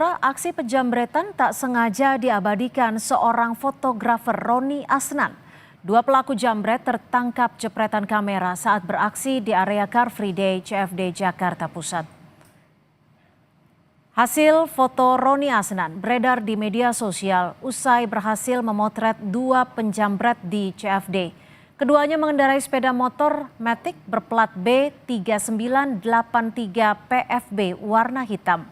Saudara, aksi penjambretan tak sengaja diabadikan seorang fotografer Roni Asnan. Dua pelaku jambret tertangkap jepretan kamera saat beraksi di area Car Free Day CFD Jakarta Pusat. Hasil foto Roni Asnan beredar di media sosial usai berhasil memotret dua penjambret di CFD. Keduanya mengendarai sepeda motor Matic berplat B3983 PFB warna hitam.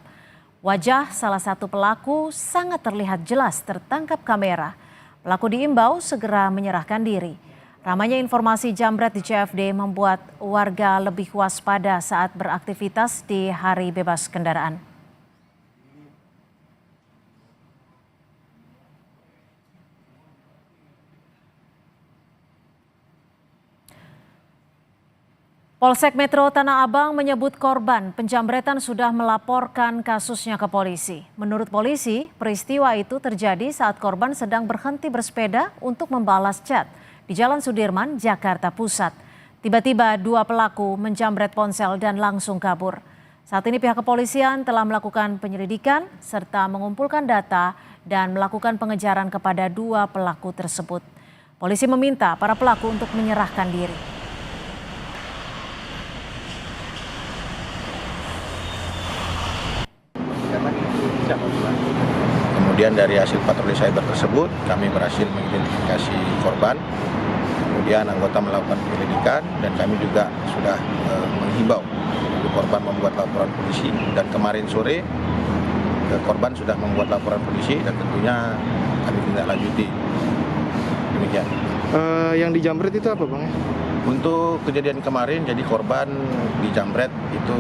Wajah salah satu pelaku sangat terlihat jelas tertangkap kamera. Pelaku diimbau segera menyerahkan diri. Ramainya informasi jambret di CFD membuat warga lebih waspada saat beraktivitas di hari bebas kendaraan. Polsek Metro Tanah Abang menyebut korban penjambretan sudah melaporkan kasusnya ke polisi. Menurut polisi, peristiwa itu terjadi saat korban sedang berhenti bersepeda untuk membalas chat di Jalan Sudirman, Jakarta Pusat. Tiba-tiba dua pelaku menjambret ponsel dan langsung kabur. Saat ini pihak kepolisian telah melakukan penyelidikan serta mengumpulkan data dan melakukan pengejaran kepada dua pelaku tersebut. Polisi meminta para pelaku untuk menyerahkan diri. Kemudian dari hasil patroli cyber tersebut kami berhasil mengidentifikasi korban. Kemudian anggota melakukan penyelidikan dan kami juga sudah menghimbau untuk korban membuat laporan polisi, dan kemarin sore korban sudah membuat laporan polisi dan tentunya kami tindak lanjuti. Demikian. Yang dijambret itu apa, Bang? Untuk kejadian kemarin, jadi korban dijambret itu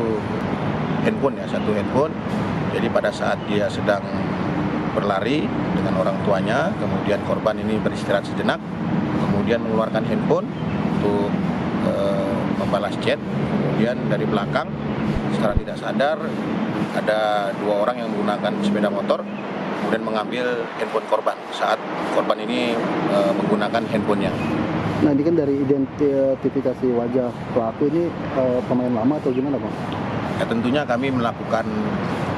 handphone ya, satu handphone. Jadi pada saat dia sedang berlari dengan orang tuanya, kemudian korban ini beristirahat sejenak, kemudian mengeluarkan handphone untuk membalas chat. Kemudian dari belakang secara tidak sadar ada dua orang yang menggunakan sepeda motor kemudian mengambil handphone korban saat korban ini menggunakan handphonenya. Nah, ini kan dari identifikasi wajah pelaku ini pemain lama atau gimana, Bang? Ya, tentunya kami melakukan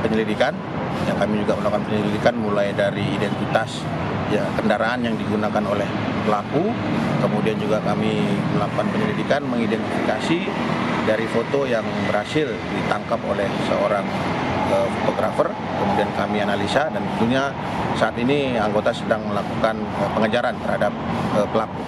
penyelidikan. Yang kami juga melakukan penyelidikan mulai dari identitas ya kendaraan yang digunakan oleh pelaku, kemudian juga kami melakukan penyelidikan mengidentifikasi dari foto yang berhasil ditangkap oleh seorang fotografer, kemudian kami analisa dan tentunya saat ini anggota sedang melakukan pengejaran terhadap pelaku.